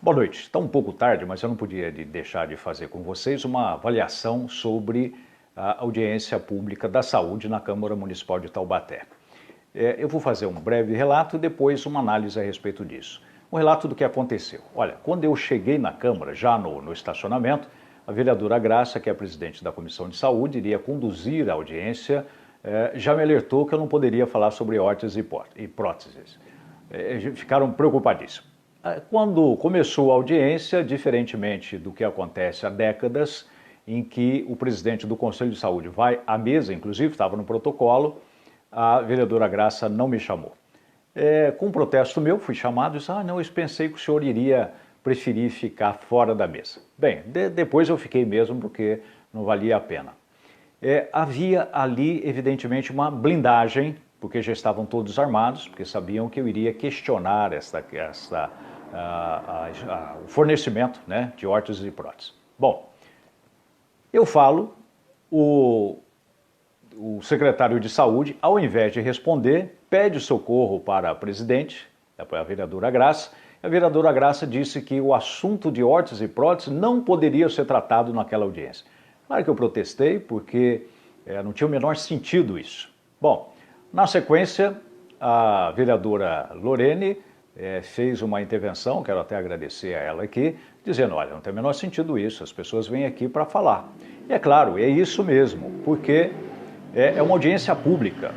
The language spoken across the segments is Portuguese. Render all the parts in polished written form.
Boa noite. Está um pouco tarde, mas eu não podia deixar de fazer com vocês uma avaliação sobre a audiência pública da saúde na Câmara Municipal de Taubaté. Eu vou fazer um breve relato e depois uma análise a respeito disso. Um relato do que aconteceu. Olha, quando eu cheguei na Câmara, já no estacionamento, a vereadora Graça, que é a presidente da Comissão de Saúde, iria conduzir a audiência, já me alertou que eu não poderia falar sobre órteses e próteses. Ficaram preocupadíssimos. Quando começou a audiência, diferentemente do que acontece há décadas, em que o presidente do Conselho de Saúde vai à mesa, inclusive estava no protocolo, a vereadora Graça não me chamou. Com um protesto meu, fui chamado e disse, não, eu pensei que o senhor iria preferir ficar fora da mesa. Bem, depois eu fiquei mesmo porque não valia a pena. Havia ali, evidentemente, uma blindagem, porque já estavam todos armados, porque sabiam que eu iria questionar o fornecimento, né, de órteses e próteses. Bom, eu falo, o secretário de saúde, ao invés de responder, pede socorro para a presidente, a vereadora Graça. A vereadora Graça disse que o assunto de órteses e próteses não poderia ser tratado naquela audiência. Claro que eu protestei, porque não tinha o menor sentido isso. Bom, na sequência, a vereadora Lorene fez uma intervenção, quero até agradecer a ela aqui, dizendo, olha, não tem o menor sentido isso, as pessoas vêm aqui para falar. E é claro, é isso mesmo, porque é uma audiência pública.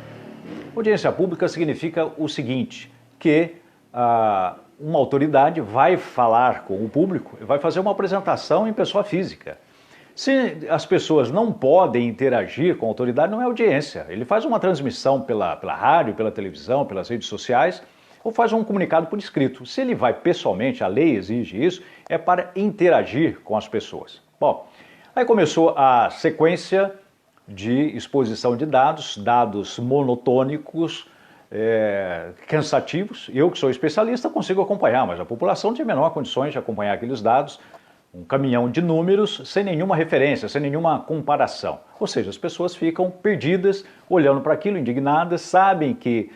Audiência pública significa o seguinte, que uma autoridade vai falar com o público, vai fazer uma apresentação em pessoa física. Se as pessoas não podem interagir com a autoridade, não é audiência. Ele faz uma transmissão pela rádio, pela televisão, pelas redes sociais, ou faz um comunicado por escrito. Se ele vai pessoalmente, a lei exige isso, é para interagir com as pessoas. Bom, aí começou a sequência de exposição de dados monotônicos, cansativos. Eu, que sou especialista, consigo acompanhar, mas a população tinha menor condições de acompanhar aqueles dados, um caminhão de números sem nenhuma referência, sem nenhuma comparação. Ou seja, as pessoas ficam perdidas, olhando para aquilo, indignadas, sabem que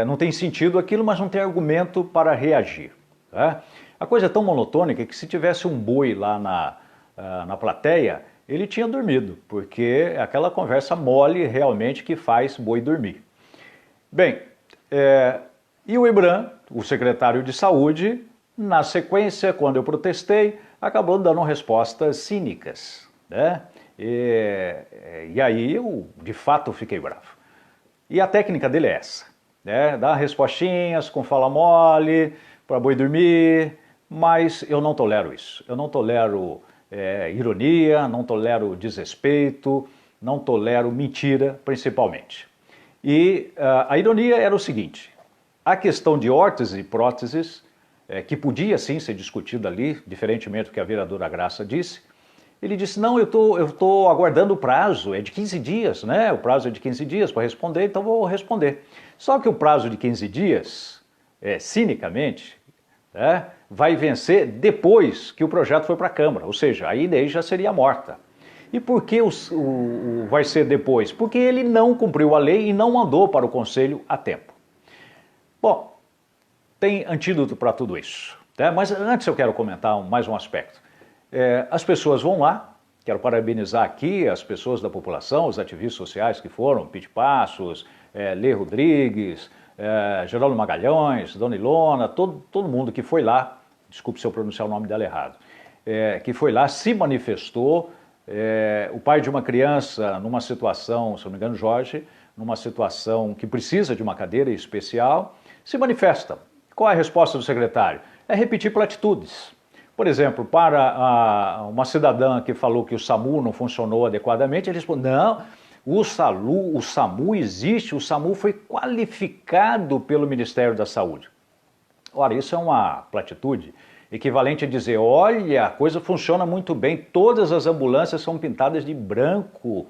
não tem sentido aquilo, mas não tem argumento para reagir. Tá? A coisa é tão monotônica que se tivesse um boi lá na plateia, ele tinha dormido, porque é aquela conversa mole realmente que faz boi dormir. Bem, e o Ibram, o secretário de saúde, na sequência, quando eu protestei, acabou dando respostas cínicas, né? E aí eu, de fato, fiquei bravo. E a técnica dele é essa, né? Dar respostinhas com fala mole, para boi dormir, mas eu não tolero isso. Eu não tolero ironia, não tolero desrespeito, não tolero mentira, principalmente. E a ironia era o seguinte, a questão de órteses e próteses, que podia sim ser discutida ali, diferentemente do que a vereadora Graça disse, ele disse, não, eu tô aguardando o prazo, é de 15 dias, né? O prazo é de 15 dias para responder, então vou responder. Só que o prazo de 15 dias, cinicamente, vai vencer depois que o projeto foi para a Câmara, ou seja, a ideia já seria morta. E por que vai ser depois? Porque ele não cumpriu a lei e não mandou para o Conselho a tempo. Bom, tem antídoto para tudo isso, tá? Mas antes eu quero comentar mais um aspecto. As pessoas vão lá, quero parabenizar aqui as pessoas da população, os ativistas sociais que foram, Pete Passos, Lê Rodrigues, Geraldo Magalhães, Dona Ilona, todo mundo que foi lá, desculpe se eu pronunciar o nome dela errado, que foi lá, se manifestou, o pai de uma criança numa situação, se não me engano Jorge, numa situação que precisa de uma cadeira especial, se manifesta. Qual é a resposta do secretário? É repetir platitudes. Por exemplo, para uma cidadã que falou que o SAMU não funcionou adequadamente, ele respondeu, não, o SAMU existe, o SAMU foi qualificado pelo Ministério da Saúde. Ora, isso é uma platitude equivalente a dizer, olha, a coisa funciona muito bem, todas as ambulâncias são pintadas de branco,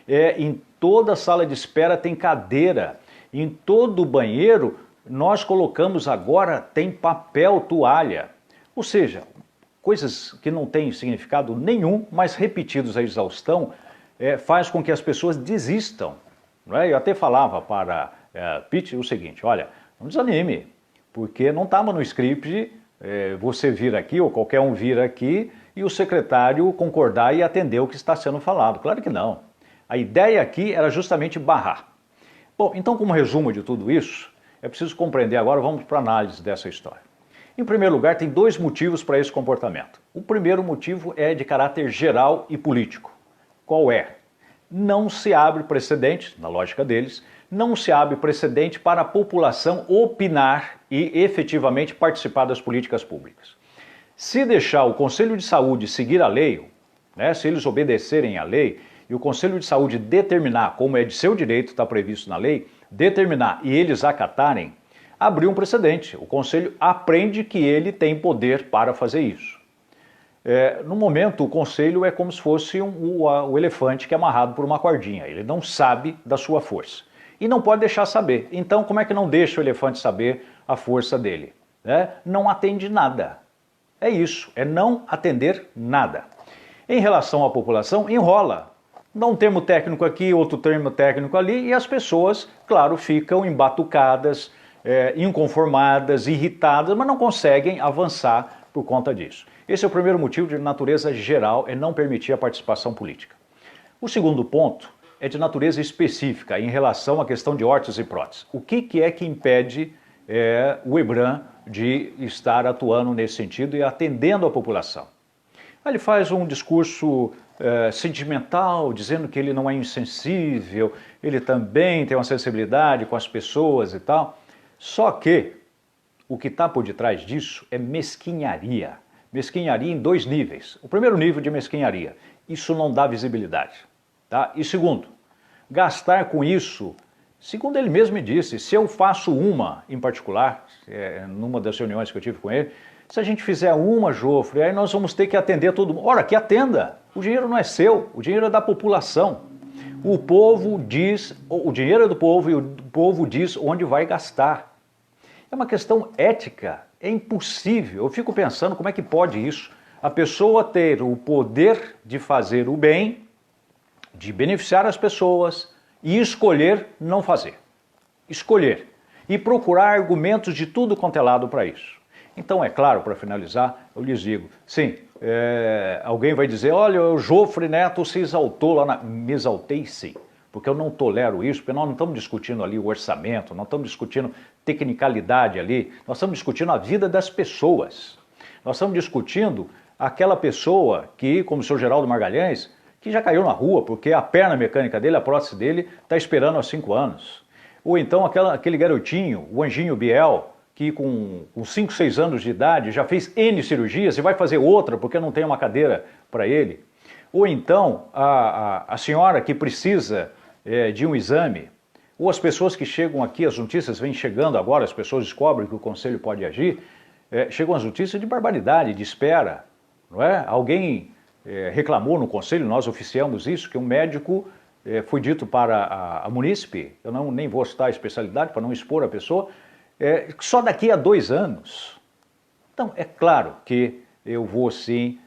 em toda a sala de espera tem cadeira, em todo o banheiro nós colocamos agora, tem papel toalha. Ou seja, coisas que não têm significado nenhum, mas repetidos à exaustão, faz com que as pessoas desistam. Não é? Eu até falava para Pete o seguinte, olha, não desanime, porque não estava no script você vir aqui, ou qualquer um vir aqui, e o secretário concordar e atender o que está sendo falado. Claro que não. A ideia aqui era justamente barrar. Bom, então como resumo de tudo isso, é preciso compreender agora, vamos para a análise dessa história. Em primeiro lugar, tem dois motivos para esse comportamento. O primeiro motivo é de caráter geral e político. Qual é? Não se abre precedente, na lógica deles, não se abre precedente para a população opinar e efetivamente participar das políticas públicas. Se deixar o Conselho de Saúde seguir a lei, né, se eles obedecerem à lei, e o Conselho de Saúde determinar, como é de seu direito, está previsto na lei, determinar e eles acatarem, abriu um precedente. O Conselho aprende que ele tem poder para fazer isso. No momento, o Conselho é como se fosse o elefante que é amarrado por uma cordinha. Ele não sabe da sua força. E não pode deixar saber. Então, como é que não deixa o elefante saber a força dele? Não atende nada. É isso, é não atender nada. Em relação à população, enrola. Dá um termo técnico aqui, outro termo técnico ali, e as pessoas, claro, ficam embatucadas, inconformadas, irritadas, mas não conseguem avançar por conta disso. Esse é o primeiro motivo de natureza geral, é não permitir a participação política. O segundo ponto é de natureza específica, em relação à questão de órteses e próteses. O que é que impede o EBRAM de estar atuando nesse sentido e atendendo a população? Ele faz um discurso sentimental, dizendo que ele não é insensível, ele também tem uma sensibilidade com as pessoas e tal. Só que o que está por detrás disso é mesquinharia. Mesquinharia em dois níveis. O primeiro nível de mesquinharia, isso não dá visibilidade. Tá? E segundo, gastar com isso, segundo ele mesmo me disse, se eu faço uma em particular, numa das reuniões que eu tive com ele, se a gente fizer uma, Jofre, aí nós vamos ter que atender todo mundo. Ora, que atenda! O dinheiro não é seu, o dinheiro é da população. O povo diz, o dinheiro é do povo e o povo diz onde vai gastar. É uma questão ética, é impossível. Eu fico pensando como é que pode isso. A pessoa ter o poder de fazer o bem, de beneficiar as pessoas e escolher não fazer. Escolher. E procurar argumentos de tudo quanto é lado para isso. Então, é claro, para finalizar, eu lhes digo, sim, alguém vai dizer, olha, o Jofre Neto se exaltou lá, me exaltei sim, porque eu não tolero isso, porque nós não estamos discutindo ali o orçamento, não estamos discutindo tecnicalidade ali, nós estamos discutindo a vida das pessoas. Nós estamos discutindo aquela pessoa que, como o senhor Geraldo Magalhães, que já caiu na rua, porque a perna mecânica dele, a prótese dele, está esperando há 5 anos. Ou então aquele garotinho, o Anjinho Biel, que com 5, 6 anos de idade já fez N cirurgias e vai fazer outra porque não tem uma cadeira para ele. Ou então a senhora que precisa de um exame, ou as pessoas que chegam aqui, as notícias vêm chegando agora, as pessoas descobrem que o Conselho pode agir, chegam as notícias de barbaridade, de espera, não é? Alguém reclamou no Conselho, nós oficiamos isso, que um médico foi dito para a munícipe, eu nem vou citar a especialidade para não expor a pessoa, só daqui a 2 anos. Então, é claro que eu vou sim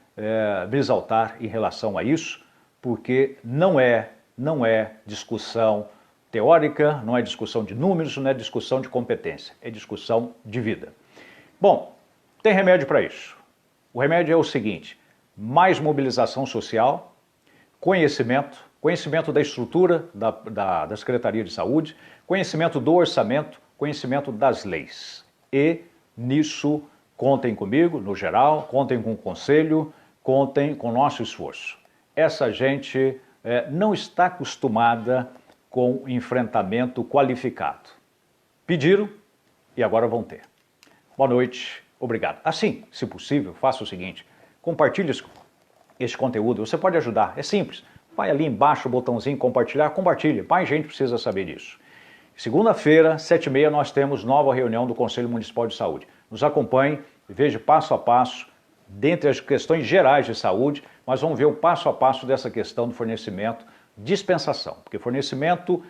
me exaltar em relação a isso, porque não é discussão teórica, não é discussão de números, não é discussão de competência, é discussão de vida. Bom, tem remédio para isso. O remédio é o seguinte, mais mobilização social, conhecimento da estrutura da Secretaria de Saúde, conhecimento do orçamento, conhecimento das leis. E nisso contem comigo, no geral, contem com o Conselho, contem com o nosso esforço. Essa gente não está acostumada com enfrentamento qualificado. Pediram e agora vão ter. Boa noite, obrigado. Assim, se possível, faça o seguinte, compartilhe esse conteúdo, você pode ajudar, é simples. Vai ali embaixo o botãozinho compartilhar, compartilhe, mais gente precisa saber disso. Segunda-feira, 7h30, nós temos nova reunião do Conselho Municipal de Saúde. Nos acompanhe e veja passo a passo, dentre as questões gerais de saúde, mas vamos ver o passo a passo dessa questão do fornecimento, dispensação, porque fornecimento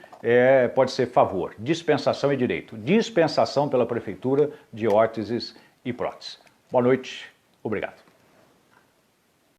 pode ser favor, dispensação é direito, dispensação pela Prefeitura de órteses e próteses. Boa noite, obrigado.